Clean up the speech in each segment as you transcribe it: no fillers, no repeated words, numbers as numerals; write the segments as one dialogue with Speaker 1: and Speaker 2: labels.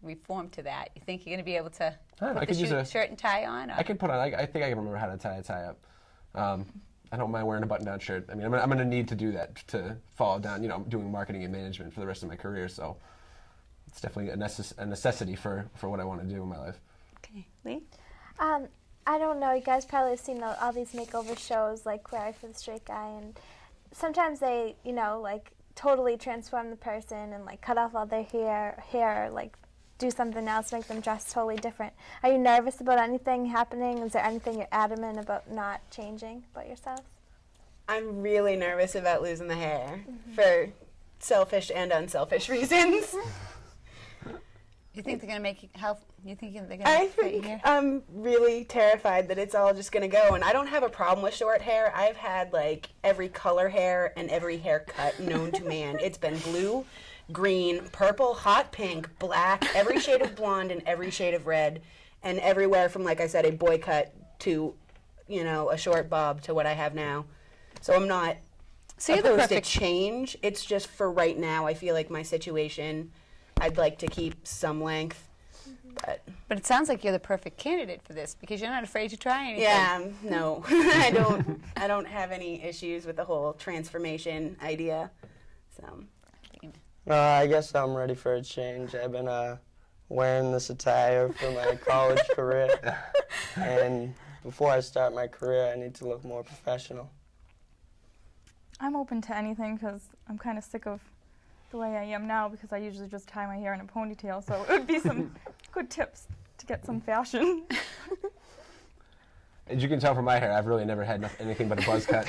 Speaker 1: reform to that? You think you're going to be able to
Speaker 2: I
Speaker 1: put
Speaker 2: could use
Speaker 1: the shirt and tie on? Or?
Speaker 2: I can put on. I think I can remember how to tie a tie up. I don't mind wearing a button-down shirt. I mean, I'm going to need to do that to follow down. You know, doing marketing and management for the rest of my career. So it's definitely a necessity for what I want to do in my life.
Speaker 1: Okay, Lee.
Speaker 3: I don't know. You guys probably have seen all these makeover shows, like Queer Eye for the Straight Guy, and sometimes they, you know, like totally transform the person and like cut off all their hair, like do something else, make them dress totally different. Are you nervous about anything happening? Is there anything you're adamant about not changing about yourself?
Speaker 4: I'm really nervous about losing the hair for selfish and unselfish reasons.
Speaker 1: You think they're going to make you help? You think they're going to
Speaker 4: I
Speaker 1: fit your
Speaker 4: think
Speaker 1: hair?
Speaker 4: I'm really terrified that it's all just going to go. And I don't have a problem with short hair. I've had like every color hair and every haircut known to man. It's been blue, green, purple, hot pink, black, every shade of blonde and every shade of red. And everywhere from, like I said, a boy cut to, you know, a short bob to what I have now. So I'm not opposed to change. It's just for right now, I feel like my situation, I'd like to keep some length.
Speaker 1: But it sounds like you're the perfect candidate for this because you're not afraid to try anything.
Speaker 4: Yeah, no. I don't have any issues with the whole transformation idea. So
Speaker 5: I guess I'm ready for a change. I've been wearing this attire for my college career, and before I start my career, I need to look more professional.
Speaker 6: I'm open to anything because I'm kind of sick of the way I am now because I usually just tie my hair in a ponytail, so it would be some good tips to get some fashion.
Speaker 2: As you can tell from my hair, I've really never had anything but a buzz cut.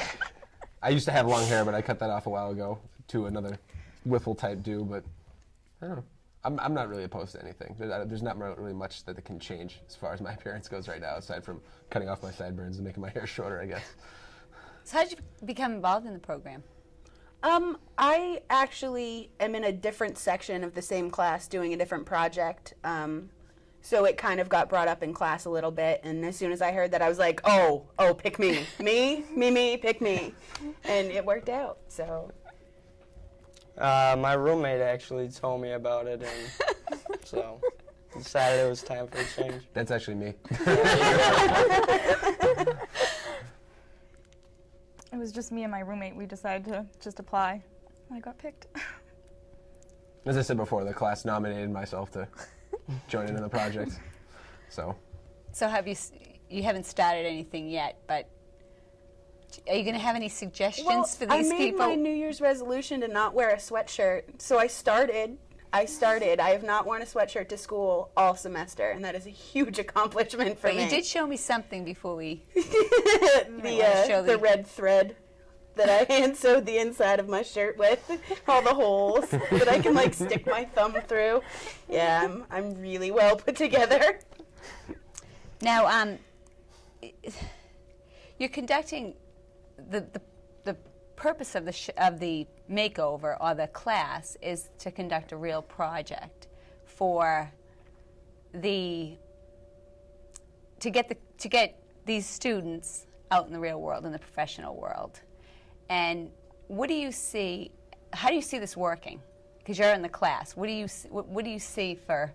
Speaker 2: I used to have long hair, but I cut that off a while ago to another wiffle type do, but I don't know. I'm not really opposed to anything. There's not really much that can change as far as my appearance goes right now, aside from cutting off my sideburns and making my hair shorter, I guess.
Speaker 1: So how did you become involved in the program?
Speaker 4: I actually am in a different section of the same class doing a different project. So it kind of got brought up in class a little bit, and as soon as I heard that, I was like, oh, pick me. me, pick me. And it worked out, so.
Speaker 5: My roommate actually told me about it, and so decided it was time for a change.
Speaker 2: That's actually me.
Speaker 6: It was just me and my roommate. We decided to just apply, and I got picked.
Speaker 2: As I said before, the class nominated myself to join in the project. So
Speaker 1: have you haven't started anything yet, but are you going to have any suggestions for these people?
Speaker 4: I made my New Year's resolution to not wear a sweatshirt, so I started. I have not worn a sweatshirt to school all semester, and that is a huge accomplishment for me.
Speaker 1: But you did show me something before we...
Speaker 4: the red thread that I hand sewed the inside of my shirt with, all the holes that I can like stick my thumb through. Yeah, I'm really well put together.
Speaker 1: Now, you're conducting the purpose of the makeover or the class is to conduct a real project for to get these students out in the real world, in the professional world. And what do you see? How do you see this working? Because you're in the class. What do you see for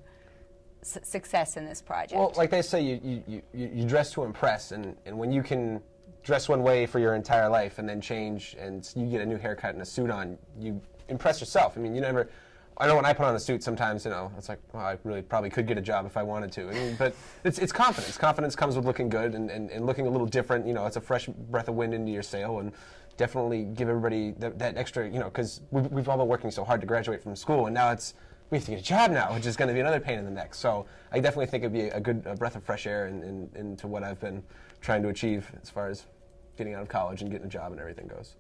Speaker 1: success in this project?
Speaker 2: Well, like they say, you dress to impress, and when you can dress one way for your entire life and then change and you get a new haircut and a suit on, you impress yourself. I mean, I know when I put on a suit sometimes, it's like, well, I really probably could get a job if I wanted to. I mean, but it's confidence. Confidence comes with looking good and looking a little different. It's a fresh breath of wind into your sail, and definitely give everybody that extra, because we've all been working so hard to graduate from school, and now we have to get a job now, which is going to be another pain in the neck. So I definitely think it'd be a good breath of fresh air into what I've been trying to achieve as far as getting out of college and getting a job and everything goes.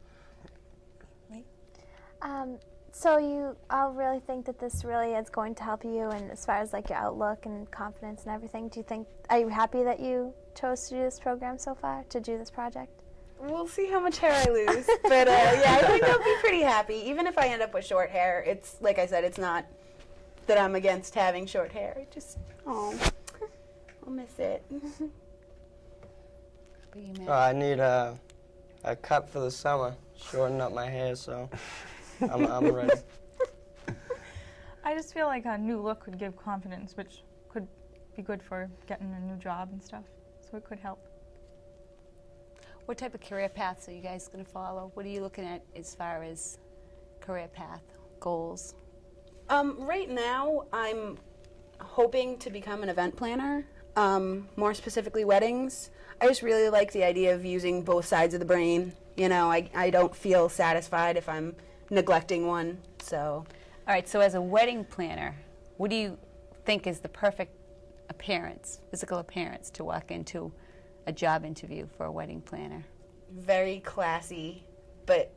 Speaker 3: So you all really think that this really is going to help you, and as far as like your outlook and confidence and everything, are you happy that you chose to do this program so far, to do this project?
Speaker 4: We'll see how much hair I lose, but yeah, I think I'll be pretty happy. Even if I end up with short hair, it's, like I said, it's not that I'm against having short hair. I'll miss it.
Speaker 5: I need a cut for the summer, shorten up my hair, so I'm ready.
Speaker 6: I just feel like a new look would give confidence, which could be good for getting a new job and stuff. So it could help.
Speaker 1: What type of career paths are you guys going to follow? What are you looking at as far as career path, goals?
Speaker 4: Right now, I'm hoping to become an event planner, more specifically weddings. I just really like the idea of using both sides of the brain. You know, I don't feel satisfied if I'm neglecting one, so.
Speaker 1: All right, so as a wedding planner, what do you think is the perfect appearance, physical appearance, to walk into a job interview for a wedding planner?
Speaker 4: Very classy, but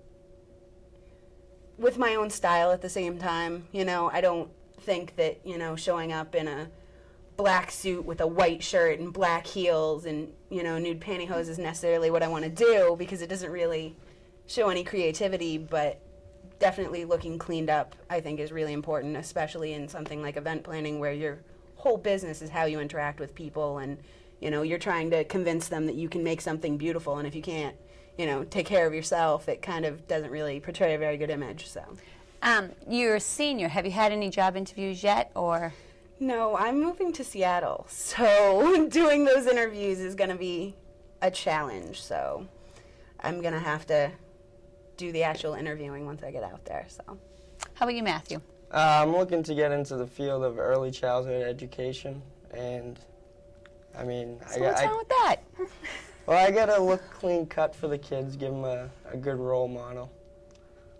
Speaker 4: with my own style at the same time. You know, I don't think that, you know, showing up in a black suit with a white shirt and black heels and, you know, nude pantyhose is necessarily what I want to do, because it doesn't really show any creativity. But definitely looking cleaned up, I think, is really important, especially in something like event planning, where your whole business is how you interact with people, and you know, you're trying to convince them that you can make something beautiful, and if you can't, you know, take care of yourself, it kind of doesn't really portray a very good image. So,
Speaker 1: you're a senior. Have you had any job interviews yet, or?
Speaker 4: No, I'm moving to Seattle, so doing those interviews is going to be a challenge. So, I'm going to have to do the actual interviewing once I get out there. So,
Speaker 1: how about you, Matthew?
Speaker 5: I'm looking to get into the field of early childhood education, and I mean,
Speaker 1: So what's wrong with that?
Speaker 5: well, I gotta look clean cut for the kids, give them a good role model.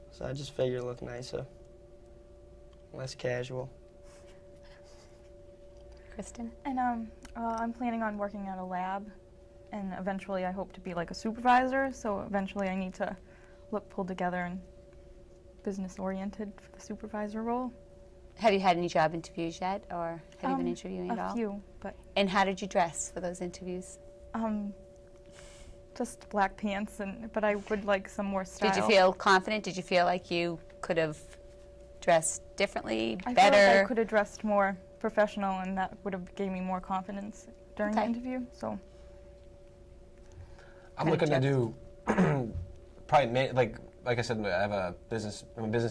Speaker 5: So I just figure look nicer, less casual.
Speaker 1: Kristen?
Speaker 6: And I'm planning on working at a lab, and eventually I hope to be like a supervisor. So eventually I need to look pulled together and business-oriented for the supervisor role.
Speaker 1: Have you had any job interviews yet, or have you been interviewing at all?
Speaker 6: A few, but.
Speaker 1: And how did you dress for those interviews?
Speaker 6: Just black pants, but I would like some more style.
Speaker 1: Did you feel confident? Did you feel like you could have dressed differently,
Speaker 6: I
Speaker 1: better?
Speaker 6: feel like I could have dressed more professional, and that would have gave me more confidence during the interview. So.
Speaker 2: I'm looking to do probably like I said, I'm a business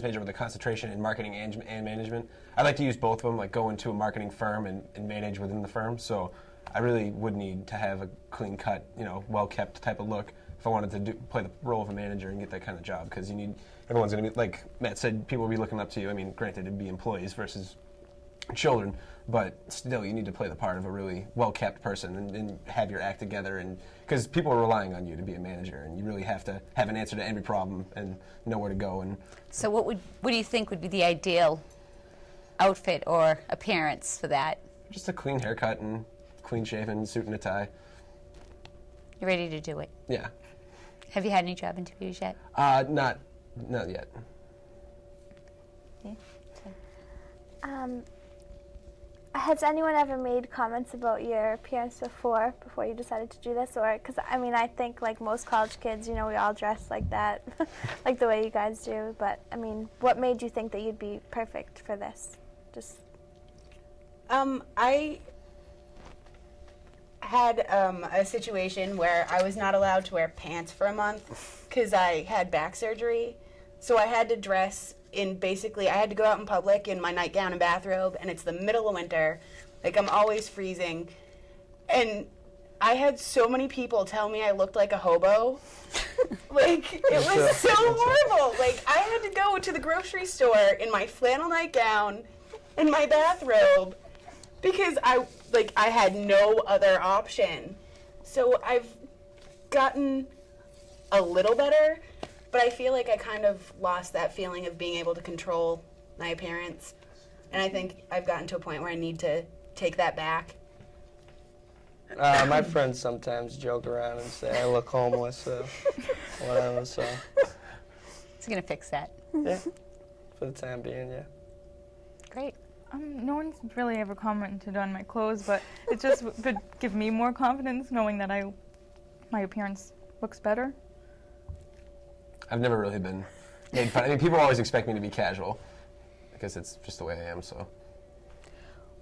Speaker 2: major with a concentration in marketing and management. I like to use both of them, like go into a marketing firm and manage within the firm. So I really would need to have a clean cut, you know, well kept type of look if I wanted to play the role of a manager and get that kind of job. Because everyone's going to be, like Matt said, people will be looking up to you. I mean, granted, it'd be employees versus children, but still, you need to play the part of a really well-kept person and have your act together, and because people are relying on you to be a manager, and you really have to have an answer to every problem and know where to go. And
Speaker 1: so, what do you think would be the ideal outfit or appearance for that?
Speaker 2: Just a clean haircut and clean-shaven suit and a tie.
Speaker 1: You're ready to do it?
Speaker 2: Yeah.
Speaker 1: Have you had any job interviews yet?
Speaker 2: Not yet.
Speaker 1: Yeah.
Speaker 3: Has anyone ever made comments about your appearance before you decided to do this? Or, because I mean, I think like most college kids, you know, we all dress like that, like the way you guys do. But I mean, what made you think that you'd be perfect for this? Just.
Speaker 4: I had a situation where I was not allowed to wear pants for a month because I had back surgery. So I had to dress in basically, I had to go out in public in my nightgown and bathrobe, and it's the middle of winter. Like, I'm always freezing. And I had so many people tell me I looked like a hobo. Like, it was so horrible. Like, I had to go to the grocery store in my flannel nightgown and my bathrobe because I had no other option. So I've gotten a little better, but I feel like I kind of lost that feeling of being able to control my appearance. And I think I've gotten to a point where I need to take that back.
Speaker 5: My friends sometimes joke around and say I look homeless, so whatever, so.
Speaker 1: It's going to fix that.
Speaker 5: Yeah, for the time being, yeah.
Speaker 1: Great.
Speaker 6: No one's really ever commented on my clothes, but it just would give me more confidence knowing that my appearance looks better.
Speaker 2: I've never really been made fun. I mean, people always expect me to be casual because it's just the way I am, so.